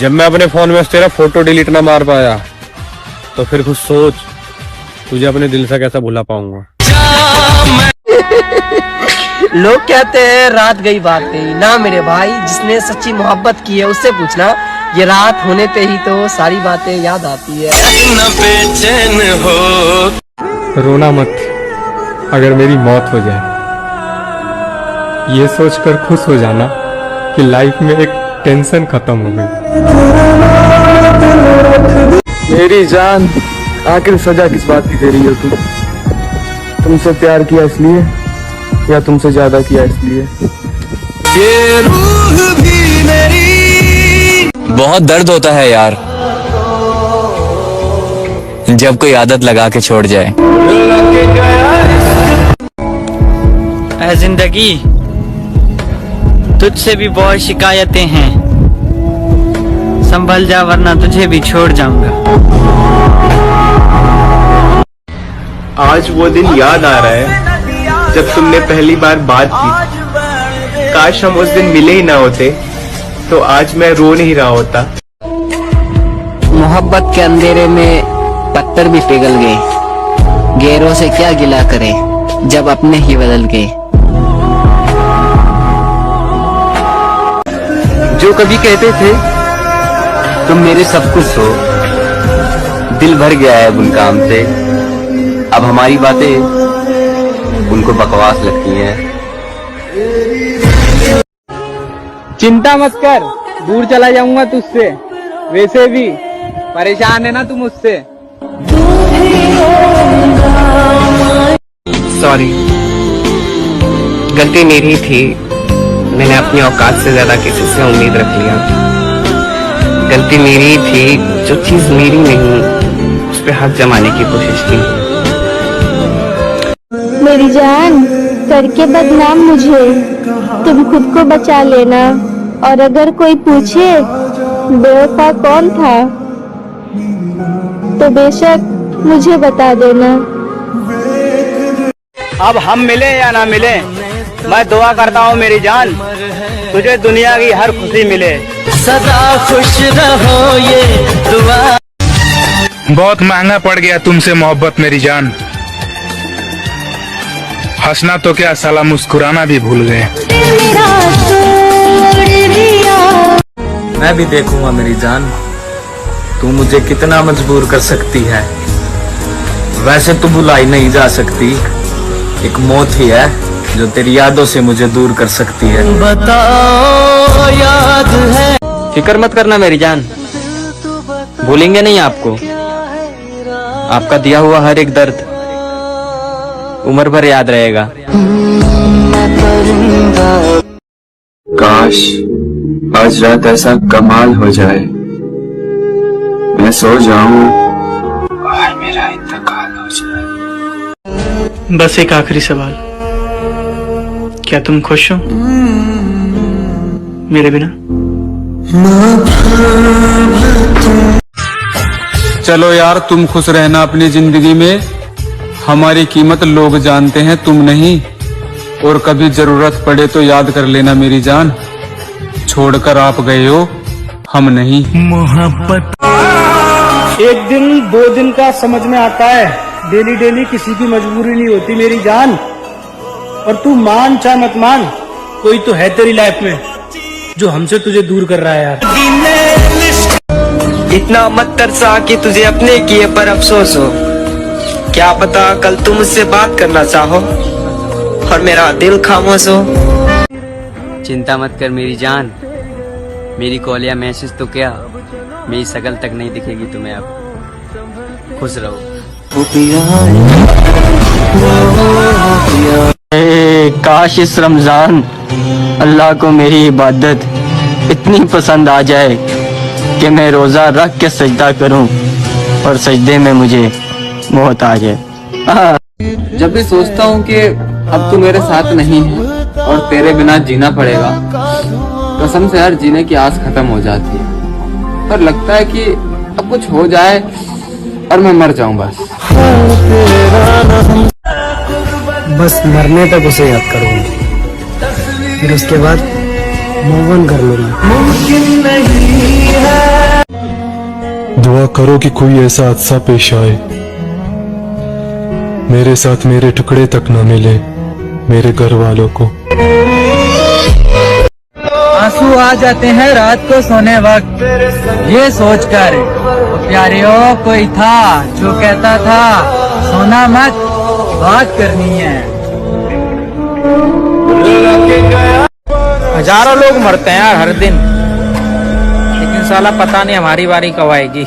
जब मैं अपने फोन में तेरा फोटो डिलीट ना मार पाया तो फिर कुछ सोच तुझे अपने दिल से कैसा भुला पाऊंगा। लोग कहते हैं रात गई बात गई ना मेरे भाई, जिसने सच्ची मोहब्बत की है उससे पूछना, ये रात होने पे ही तो सारी बातें याद आती है। बेचैन हो रोना मत अगर मेरी मौत हो जाए, ये सोचकर खुश हो जाना कि लाइफ में एक टेंशन खत्म हो गई। मेरी जान आखिर सजा किस बात की दे रही हो तुम? तुमसे प्यार किया इसलिए या तुमसे ज्यादा किया इसलिए? ये रूह भी मेरी। बहुत दर्द होता है यार जब कोई आदत लगा के छोड़ जाए। ऐ जिंदगी तुझसे भी बहुत शिकायतें हैं, संभल जा वरना तुझे भी छोड़ जाऊंगा। आज वो दिन याद आ रहा है जब तुमने पहली बार बात की। काश हम उस दिन मिले ही ना होते तो आज मैं रो नहीं रहा होता। मोहब्बत के अंधेरे में पत्थर भी पिघल गए, गैरों से क्या गिला करे जब अपने ही बदल गए। जो कभी कहते थे तुम मेरे सब कुछ हो, दिल भर गया है उन काम से। अब हमारी बातें उनको बकवास लगती हैं। चिंता मत कर, दूर चला जाऊंगा तुझसे, वैसे भी परेशान है ना तू मुझसे। सॉरी, गलती मेरी थी। मैंने अपनी औकात से ज्यादा किसी से उम्मीद रख लिया। गलती मेरी थी, जो चीज मेरी नहीं उस पे हाथ जमाने की कोशिश की। मेरी जान करके बदनाम मुझे, तुम खुद को बचा लेना, और अगर कोई पूछे बेवफा कौन था तो बेशक मुझे बता देना। अब हम मिले या ना मिले, मैं दुआ करता हूँ मेरी जान तुझे दुनिया की हर खुशी मिले। सदा खुश रहो ये दुआ। बहुत महंगा पड़ गया तुमसे मोहब्बत मेरी जान। हंसना तो क्या साला मुस्कुराना भी भूल गए। मैं भी देखूंगा मेरी जान, तू मुझे कितना मजबूर कर सकती है। वैसे तो भुलाई नहीं जा सकती, एक मौत ही है जो तेरी यादों से मुझे दूर कर सकती है। बताओ याद है। फिक्र मत करना मेरी जान, भूलेंगे नहीं आपको। आपका दिया हुआ हर एक दर्द उम्र भर याद रहेगा। काश आज रात ऐसा कमाल हो जाए, मैं सो जाऊं और मेरा इंतकाल हो जाए। बस एक आखिरी सवाल, क्या तुम खुश हो मेरे बिना? चलो यार, तुम खुश रहना अपनी जिंदगी में। हमारी कीमत लोग जानते हैं, तुम नहीं। और कभी जरूरत पड़े तो याद कर लेना मेरी जान। छोड़कर आप गए हो, हम नहीं। मोहब्बत एक दिन दो दिन का समझ में आता है, डेली डेली किसी की मजबूरी नहीं होती मेरी जान। और तू मान चाहे मत मान, कोई तो है तेरी लाइफ में जो हमसे तुझे दूर कर रहा है यार। इतना मत तरसा कि तुझे अपने किए पर अफसोस हो। क्या पता कल तुम मुझसे बात करना चाहो और मेरा दिल खामोश हो। चिंता मत कर मेरी जान, मेरी कॉल या मैसेज तो क्या, मेरी शकल तक नहीं दिखेगी तुम्हें अब। खुश रहो। काश इस रमजान अल्लाह को मेरी इबादत इतनी पसंद आ जाए कि मैं रोजा रख के सजदा करूं और सजदे में मुझे मौत आ जाए। जब भी सोचता हूँ कि अब तू मेरे साथ नहीं है और तेरे बिना जीना पड़ेगा, कसम से यार जीने की आस खत्म हो जाती है। पर लगता है कि अब कुछ हो जाए और मैं मर जाऊं बस। बस मरने तक उसे याद करूंगा, फिर उसके बाद मूव ऑन कर लूंगा। मुमकिन नहीं है। दुआ करो कि कोई ऐसा हादसा पेश आए, मेरे साथ मेरे टुकड़े तक न मिले मेरे घर वालों को। आंसू आ जाते हैं रात को सोने वक्त, ये सोचकर प्यारियों कोई था जो कहता था सोना मत, बात करनी है। हजारों लोग मरते हैं यार हर दिन, लेकिन साला पता नहीं हमारी बारी कब आएगी।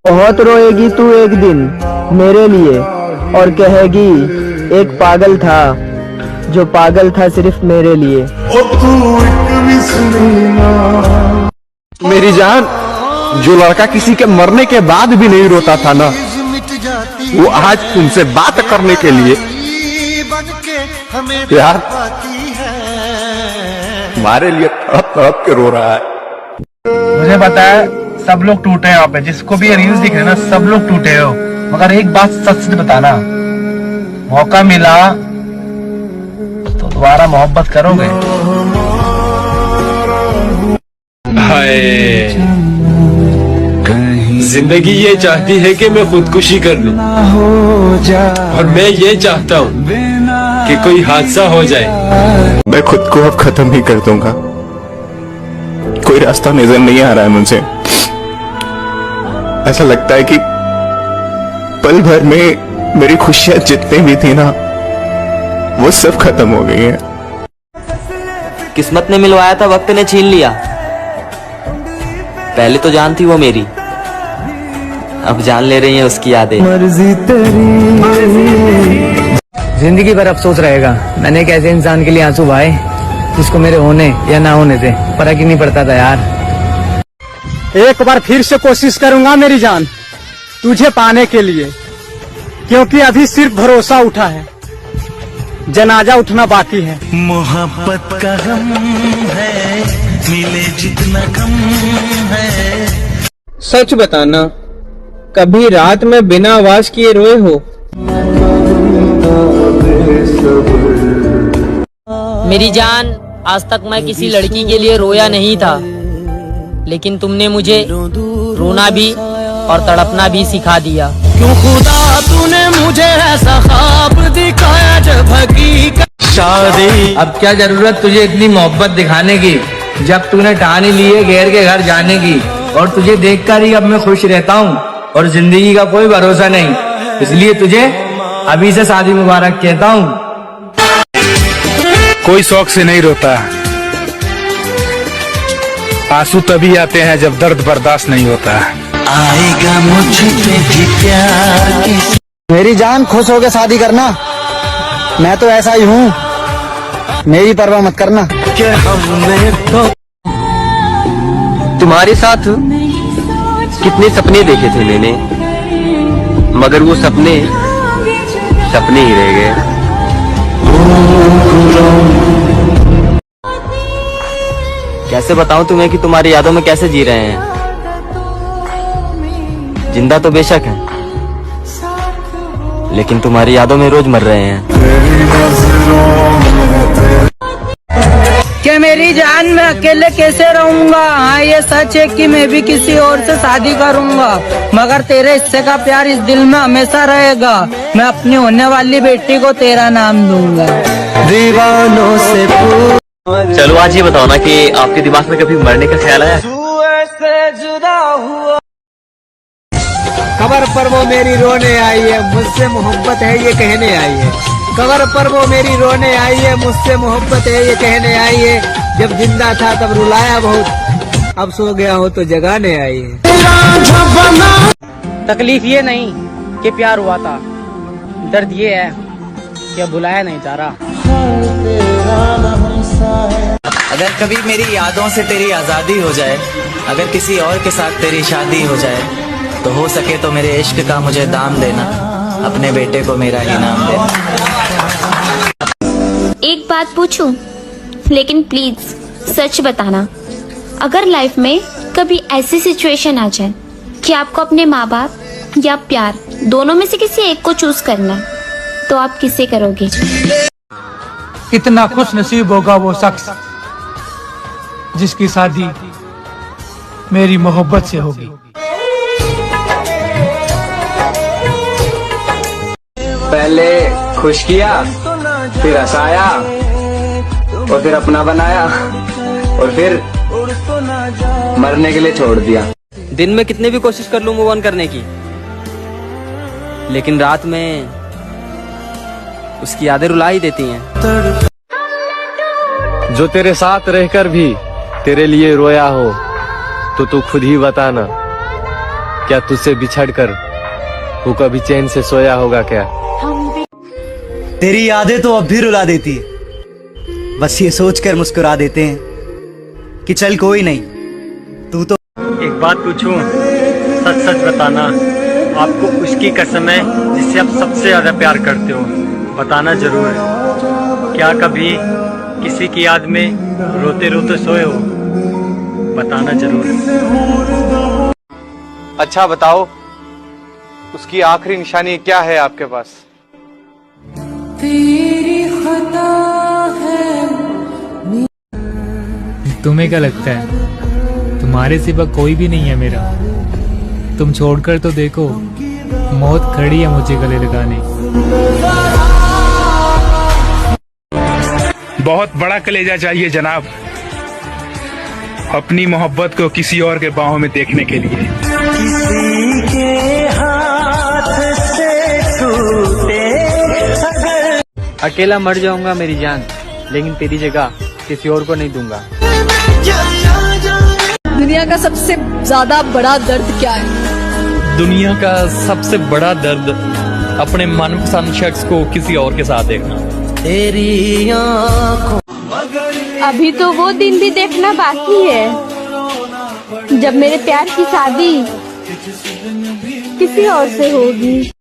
बहुत रोएगी तू एक दिन मेरे लिए और कहेगी एक पागल था जो पागल था सिर्फ मेरे लिए। मेरी जान, जो लड़का किसी के मरने के बाद भी नहीं रोता था ना, वो आज तुमसे बात करने के लिए यार हमारे लिए तड़प तड़प के रो रहा है। मुझे पता है सब लोग टूटे हैं यहाँ पे, जिसको भी ये रील्स दिख रहे हैं ना, सब लोग टूटे हो, मगर एक बात सच सच बताना, मौका मिला तो दोबारा मोहब्बत करोगे? हाय, जिंदगी ये चाहती है कि मैं खुदकुशी कर लूं, और मैं ये चाहता हूँ कि कोई हादसा हो जाए। मैं खुद को अब खत्म ही कर दूंगा, कोई रास्ता नजर नहीं आ रहा है मुझे। ऐसा लगता है कि पल भर में मेरी खुशियां जितनी भी थी ना, वो सब खत्म हो गई हैं। किस्मत ने मिलवाया था, वक्त ने छीन लिया। पहले तो जान थी वो मेरी, अब जान ले रही है उसकी यादें। जिंदगी भर अफसोस रहेगा, मैंने एक ऐसे इंसान के लिए आंसू बहाए जिसको मेरे होने या ना होने से फर्क ही नहीं पड़ता था यार। एक बार फिर से कोशिश करूंगा मेरी जान, तुझे पाने के लिए, क्योंकि अभी सिर्फ भरोसा उठा है, जनाजा उठना बाकी है। मोहब्बत का गम है, मिले जितना कम है। सच बताना, कभी रात में बिना आवाज किए रोए हो? मेरी जान, आज तक मैं किसी लड़की के लिए रोया नहीं था, लेकिन तुमने मुझे रोना भी और तड़पना भी सिखा दिया। क्यों खुदा तूने मुझे ऐसा ख्वाब दिखाया जब हकीकत शादी। अब क्या जरूरत तुझे इतनी मोहब्बत दिखाने की, जब तूने ठान ही ली है गैर के घर जाने की। और तुझे देखकर ही अब मैं खुश रहता हूँ, और जिंदगी का कोई भरोसा नहीं, इसलिए तुझे अभी से शादी मुबारक कहता हूँ। कोई शौक से नहीं रोता, आंसू तभी आते हैं जब दर्द बर्दाश्त नहीं होता। आएगा मुझ पे भी प्यार। मेरी जान, खुश होके शादी करना, मैं तो ऐसा ही हूँ, मेरी परवाह मत करना। तुम्हारे साथ कितने सपने देखे थे मैंने, मगर वो सपने सपने ही रह गए। कैसे बताऊं तुम्हें कि तुम्हारी यादों में कैसे जी रहे हैं। जिंदा तो बेशक है, लेकिन तुम्हारी यादों में रोज मर रहे हैं। क्या मेरी जान, मैं अकेले कैसे रहूंगा? हाँ, ये सच है कि मैं भी किसी और से शादी करूंगा, मगर तेरे हिस्से का प्यार इस दिल में हमेशा रहेगा। मैं अपनी होने वाली बेटी को तेरा नाम दूंगा। दीवानों से चलो आज ये बताओ ना कि आपके दिमाग में कभी मरने का ख्याल आया? कबर पर वो मेरी रोने आई है, मुझसे मोहब्बत है ये कहने आई है। कबर पर वो मेरी रोने आई है, मुझसे मोहब्बत है ये कहने आई है। जब जिंदा था तब रुलाया बहुत, अब सो गया हो तो जगाने आई है। तकलीफ ये नहीं कि प्यार हुआ था, दर्द ये है कि अब बुलाया नहीं जा रहा। अगर कभी मेरी यादों से तेरी आजादी हो जाए, अगर किसी और के साथ तेरी शादी हो जाए, तो हो सके तो मेरे इश्क का मुझे दाम देना, अपने बेटे को मेरा ही नाम देना। एक बात पूछूं, लेकिन प्लीज सच बताना, अगर लाइफ में कभी ऐसी सिचुएशन आ जाए कि आपको अपने माँ बाप या प्यार दोनों में से किसी एक को चूज करना है, तो आप किसे करोगे? कितना खुश नसीब होगा वो शख्स जिसकी शादी मेरी मोहब्बत से होगी। पहले खुश किया, फिर हंसाया, और फिर अपना बनाया, और फिर मरने के लिए छोड़ दिया। दिन में कितने भी कोशिश कर लूं मूव ऑन करने की, लेकिन रात में उसकी यादें रुला ही देती हैं। जो तेरे साथ रहकर भी तेरे लिए रोया हो तो तू खुद ही बताना, क्या तुझसे बिछड़कर वो कभी चैन से सोया होगा क्या? तेरी यादें तो अब भी रुला देती है, बस ये सोचकर मुस्कुरा देते हैं कि चल कोई नहीं, तू तो। एक बात पूछूं, सच सच बताना, आपको उसकी कसम है जिससे आप सबसे ज्यादा प्यार करते हो, बताना जरूर है। क्या कभी किसी की याद में रोते रोते सोए हो? बताना जरूर है। अच्छा बताओ, उसकी आखिरी निशानी क्या है आपके पास? तुम्हें क्या लगता है तुम्हारे सिवा कोई भी नहीं है मेरा? तुम छोड़कर तो देखो, मौत खड़ी है मुझे गले लगाने। बहुत बड़ा कलेजा चाहिए जनाब अपनी मोहब्बत को किसी और के बाहों में देखने के लिए। किसी के हाथ से टूटे अगर। अकेला मर जाऊंगा मेरी जान, लेकिन तेरी जगह किसी और को नहीं दूंगा। दुनिया का सबसे ज्यादा बड़ा दर्द क्या है? दुनिया का सबसे बड़ा दर्द अपने मनपसंद शख्स को किसी और के साथ देखना। तेरी आँखों अभी तो वो दिन भी देखना बाकी है जब मेरे प्यार की शादी किसी और से होगी।